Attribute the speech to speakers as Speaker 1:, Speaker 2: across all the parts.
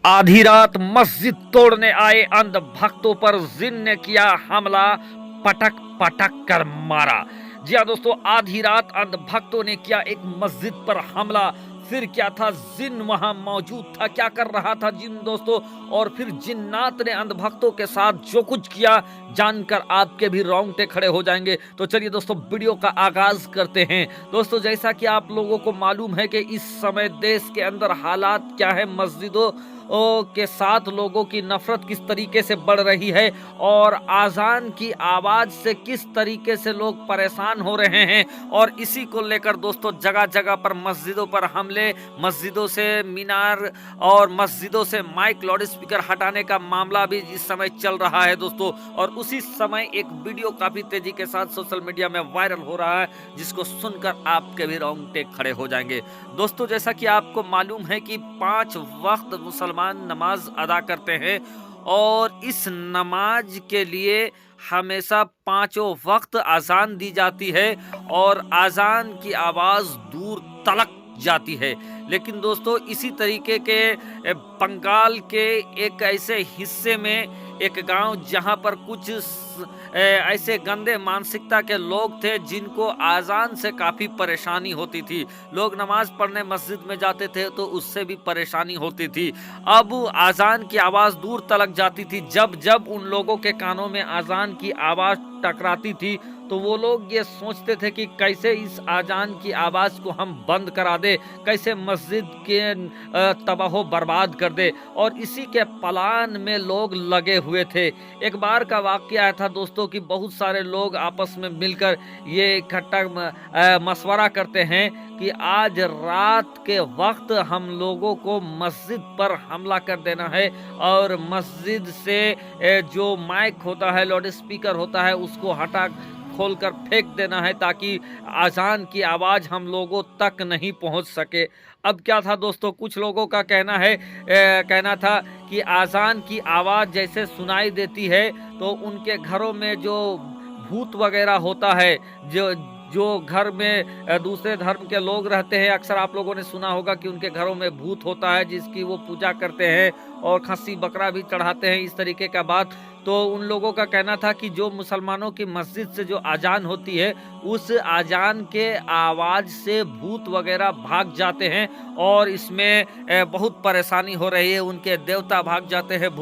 Speaker 1: आधी रात मस्जिद तोड़ने आए अंध भक्तों पर जिन ने किया हमला, पटक पटक कर मारा। जी हाँ दोस्तों, आधी रात अंध भक्तों ने किया एक मस्जिद पर हमला। फिर क्या था, जिन वहां मौजूद था, क्या कर रहा था जिन दोस्तों, और फिर जिन्नात ने अंध भक्तों के साथ जो कुछ किया, जानकर आपके भी रोंगटे खड़े हो जाएंगे। तो चलिए दोस्तों, वीडियो का आगाज करते हैं। दोस्तों, जैसा कि आप लोगों को मालूम है कि इस समय देश के अंदर हालात क्या है, मस्जिदों के साथ लोगों की नफरत किस तरीके से बढ़ रही है, और आजान की आवाज से किस तरीके से लोग परेशान हो रहे हैं। और इसी को लेकर दोस्तों, जगह जगह पर मस्जिदों पर हमले, मस्जिदों से मीनार और मस्जिदों से माइक लाउड स्पीकर हटाने का मामला भी इस समय चल रहा है दोस्तों। और उसी समय एक वीडियो काफी तेजी के साथ सोशल मीडिया में वायरल हो रहा है, जिसको सुनकर आपके भी रोंगटे खड़े हो जाएंगे। दोस्तों, जैसा कि आपको मालूम है कि 5 वक्त मुसलमान नमाज अदा करते हैं, और इस नमाज के लिए हमेशा 5 वक्त आजान दी जाती है, और आजान की आवाज दूर तलक जाती है। लेकिन दोस्तों, इसी तरीके के बंगाल के एक ऐसे हिस्से में एक गांव, जहां पर कुछ ऐसे गंदे मानसिकता के लोग थे जिनको आजान से काफी परेशानी होती थी। लोग नमाज पढ़ने मस्जिद में जाते थे तो उससे भी परेशानी होती थी। अब आजान की आवाज दूर तलक जाती थी। जब जब उन लोगों के कानों में आजान की आवाज टकराती थी, तो वो लोग ये सोचते थे कि कैसे इस आजान की आवाज को हम बंद करा दे, कैसे मस्जिद के तबाह बर्बाद कर दे। और इसी के प्लान में लोग लगे हुए थे। एक बार का वाकया था दोस्तों कि बहुत सारे लोग आपस में मिलकर ये इकट्ठा मशवरा करते हैं कि आज रात के वक्त हम लोगों को मस्जिद पर हमला कर देना है, और मस्जिद से जो माइक होता है, लाउड स्पीकर होता है, उसको हटा खोलकर फेंक देना है, ताकि आजान की आवाज हम लोगों तक नहीं पहुंच सके। अब क्या था दोस्तों, कुछ लोगों का कहना था कि आजान की आवाज जैसे सुनाई देती है तो उनके घरों में जो भूत वगैरह होता है, जो जो घर में दूसरे धर्म के लोग रहते हैं, अक्सर आप लोगों ने सुना होगा कि उनके घरों में भूत होता है जिसकी वो पूजा करते हैं, और खस्सी बकरा भी चढ़ाते हैं, इस तरीके का बात। तो उन लोगों का कहना था कि जो मुसलमानों की मस्जिद से जो आजान होती है, उस आजान के आवाज से भूत वगैरह भाग जाते हैं, और इसमें बहुत परेशानी हो रही है। उनके देवता भाग जाते हैं,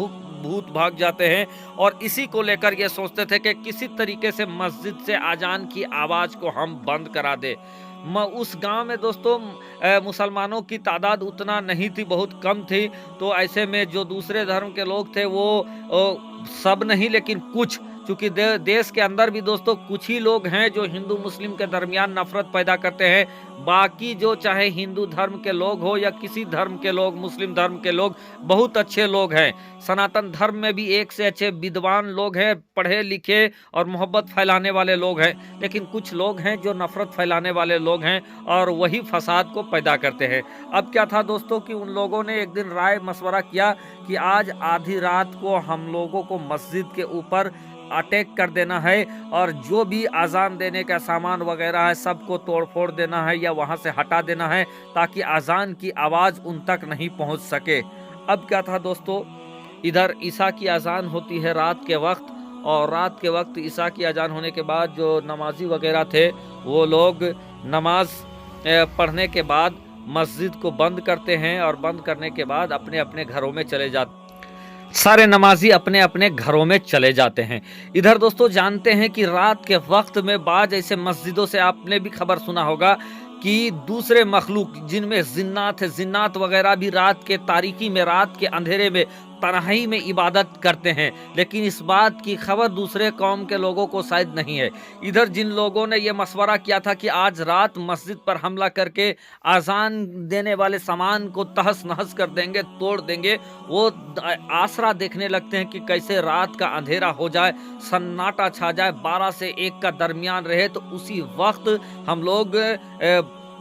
Speaker 1: भूत भाग जाते हैं, और इसी को लेकर ये सोचते थे कि किसी तरीके से मस्जिद से आजान की आवाज को हम बंद करा दे। उस गांव में दोस्तों मुसलमानों की तादाद उतना नहीं थी, बहुत कम थी। तो ऐसे में जो दूसरे धर्म के लोग थे वो सब नहीं, लेकिन कुछ, चूंकि देश के अंदर भी दोस्तों कुछ ही लोग हैं जो हिंदू मुस्लिम के दरमियान नफरत पैदा करते हैं। बाकी जो चाहे हिंदू धर्म के लोग हो या किसी धर्म के लोग, मुस्लिम धर्म के लोग, बहुत अच्छे लोग हैं। सनातन धर्म में भी एक से अच्छे विद्वान लोग हैं, पढ़े लिखे और मोहब्बत फैलाने वाले लोग हैं। लेकिन कुछ लोग हैं जो नफरत फैलाने वाले लोग हैं, और वही फसाद को पैदा करते हैं। अब क्या था दोस्तों कि उन लोगों ने एक दिन राय मशवरा किया कि आज आधी रात को हम लोगों को मस्जिद के ऊपर अटैक कर देना है, और जो भी आज़ान देने का सामान वगैरह है सबको तोड़ फोड़ देना है या वहाँ से हटा देना है, ताकि आज़ान की आवाज़ उन तक नहीं पहुँच सके। अब क्या था दोस्तों, इधर ईशा की अजान होती है रात के वक्त, और रात के वक्त ईशा की अजान होने के बाद जो नमाजी वगैरह थे वो लोग नमाज पढ़ने के बाद मस्जिद को बंद करते हैं, और बंद करने के बाद अपने अपने घरों में चले जाते, सारे नमाजी अपने अपने घरों में चले जाते हैं। इधर दोस्तों जानते हैं कि रात के वक्त में बाज ऐसे मस्जिदों से आपने भी खबर सुना होगा कि दूसरे मखलूक जिनमें जिन्नात है, जिन्नात वगैरह भी रात के तारीकी में, रात के अंधेरे में, तन्हाई में इबादत करते हैं। लेकिन इस बात की खबर दूसरे कौम के लोगों को शायद नहीं है। इधर जिन लोगों ने यह मशवरा किया था कि आज रात मस्जिद पर हमला करके आज़ान देने वाले सामान को तहस नहस कर देंगे, तोड़ देंगे, वो आसरा देखने लगते हैं कि कैसे रात का अंधेरा हो जाए, सन्नाटा छा जाए, 12 से 1 का दरमियान रहे, तो उसी वक्त हम लोग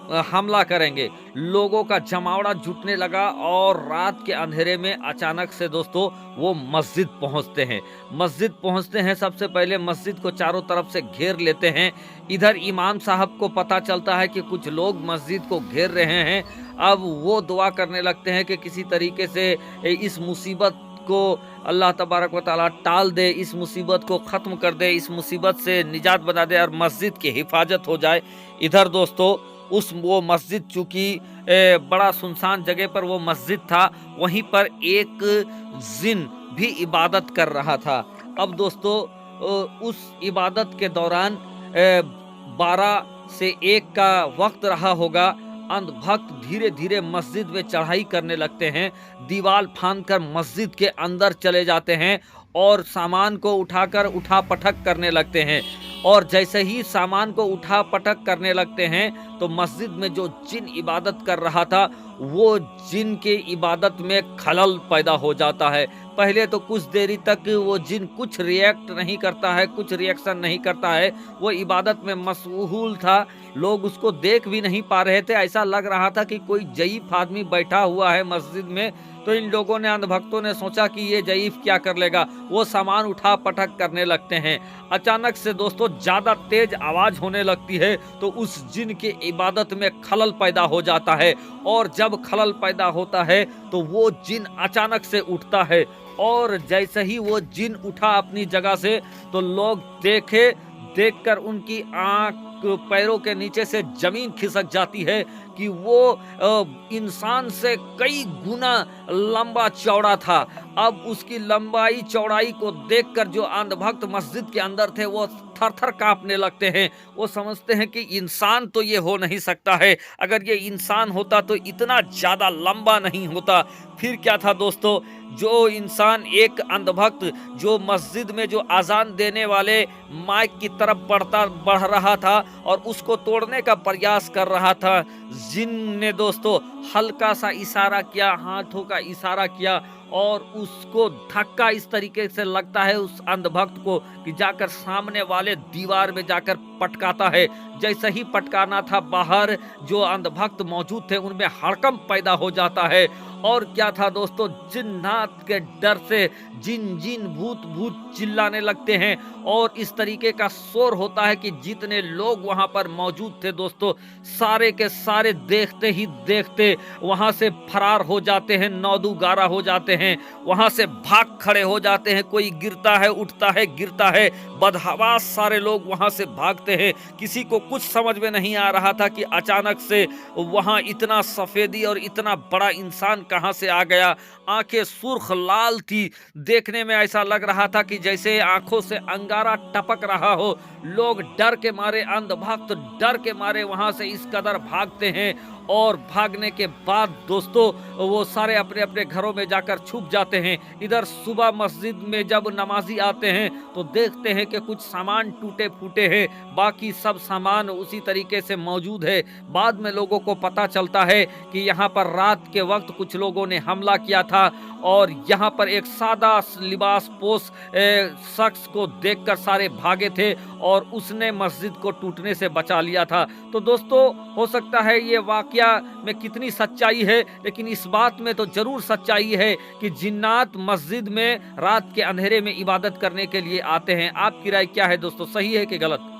Speaker 1: हमला करेंगे। लोगों का जमावड़ा जुटने लगा और रात के अंधेरे में अचानक से दोस्तों वो मस्जिद पहुंचते हैं। मस्जिद पहुंचते हैं, सबसे पहले मस्जिद को चारों तरफ से घेर लेते हैं। इधर इमाम साहब को पता चलता है कि कुछ लोग मस्जिद को घेर रहे हैं। अब वो दुआ करने लगते हैं कि किसी तरीके से इस मुसीबत को अल्लाह तबारक व तआला टाल दे, इस मुसीबत को ख़त्म कर दे, इस मुसीबत से निजात बना दे और मस्जिद की हिफाजत हो जाए। इधर दोस्तों वो मस्जिद चूँकि बड़ा सुनसान जगह पर वो मस्जिद था, वहीं पर एक जिन भी इबादत कर रहा था। अब दोस्तों उस इबादत के दौरान 12 से 1 का वक्त रहा होगा। अंधभक्त धीरे धीरे मस्जिद में चढ़ाई करने लगते हैं, दीवार फांदकर मस्जिद के अंदर चले जाते हैं और सामान को उठाकर उठा पटक करने लगते हैं। और जैसे ही सामान को उठा पटक करने लगते हैं तो मस्जिद में जो जिन इबादत कर रहा था वो जिन के इबादत में खलल पैदा हो जाता है। पहले तो कुछ देरी तक वो जिन कुछ रिएक्ट नहीं करता है, कुछ रिएक्शन नहीं करता है, वो इबादत में मशगूल था। लोग उसको देख भी नहीं पा रहे थे, ऐसा लग रहा था कि कोई ज़ईफ आदमी बैठा हुआ है मस्जिद में। तो इन लोगों ने, अंधभक्तों ने सोचा कि ये ज़ईफ क्या कर लेगा, वो सामान उठा पटक करने लगते हैं। अचानक से दोस्तों ज़्यादा तेज आवाज़ होने लगती है तो उस जिन के इबादत में खलल पैदा हो जाता है। और जब खलल पैदा होता है तो वो जिन अचानक से उठता है और जैसे ही वो जिन उठा अपनी जगह से तो लोग देखकर उनकी आंख पैरों के नीचे से जमीन खिसक जाती है कि वो इंसान से कई गुना लंबा चौड़ा था। अब उसकी लंबाई चौड़ाई को देखकर जो अंधभक्त मस्जिद के अंदर थे वो थर-थर कांपने लगते हैं। वो समझते हैं कि इंसान तो ये हो नहीं सकता है, अगर ये इंसान होता तो इतना ज़्यादा लंबा नहीं होता। फिर क्या था दोस्तों, जो इंसान, एक अंधभक्त जो मस्जिद में जो अजान देने वाले माइक की तरफ बढ़ रहा था और उसको तोड़ने का प्रयास कर रहा था, जिन ने दोस्तों हल्का सा इशारा किया, हाथों का इशारा किया और उसको धक्का इस तरीके से लगता है उस अंधभक्त को कि जाकर सामने वाले दीवार में जाकर पटकाता है। जैसे ही पटकाना था, बाहर जो अंधभक्त मौजूद थे उनमें हड़कंप पैदा हो जाता है। और क्या था दोस्तों, जिन्नात के डर से जिन जिन भूत भूत चिल्लाने लगते हैं और इस तरीके का शोर होता है कि जितने लोग वहां पर मौजूद थे दोस्तों, सारे के सारे देखते ही देखते वहां से फरार हो जाते हैं, नौदू गारा हो जाते हैं, वहां से भाग खड़े हो जाते हैं। कोई गिरता है, उठता है, गिरता है, बदहवास सारे लोग वहां से भागते हैं। किसी को कुछ समझ में नहीं आ रहा था कि अचानक से वहां इतना सफेदी और इतना बड़ा इंसान कहां से आ गया। आंखें सुर्ख लाल थी, देखने में ऐसा लग रहा था कि जैसे आंखों से अंगारा टपक रहा हो। लोग डर के मारे, अंधभक्त डर के मारे वहां से इस कदर भागते हैं और भागने के बाद दोस्तों वो सारे अपने अपने घरों में जाकर छुप जाते हैं। इधर सुबह मस्जिद में जब नमाजी आते हैं तो देखते हैं कि कुछ सामान टूटे फूटे हैं, बाकी सब सामान उसी तरीके से मौजूद है। बाद में लोगों को पता चलता है कि यहाँ पर रात के वक्त कुछ लोगों ने हमला किया था और यहाँ पर एक सादा लिबास पोश शख्स को देखकर सारे भागे थे और उसने मस्जिद को टूटने से बचा लिया था। तो दोस्तों हो सकता है ये वाकया में कितनी सच्चाई है, लेकिन इस बात में तो जरूर सच्चाई है कि जिन्नात मस्जिद में रात के अंधेरे में इबादत करने के लिए आते हैं। आपकी राय क्या है दोस्तों, सही है कि गलत?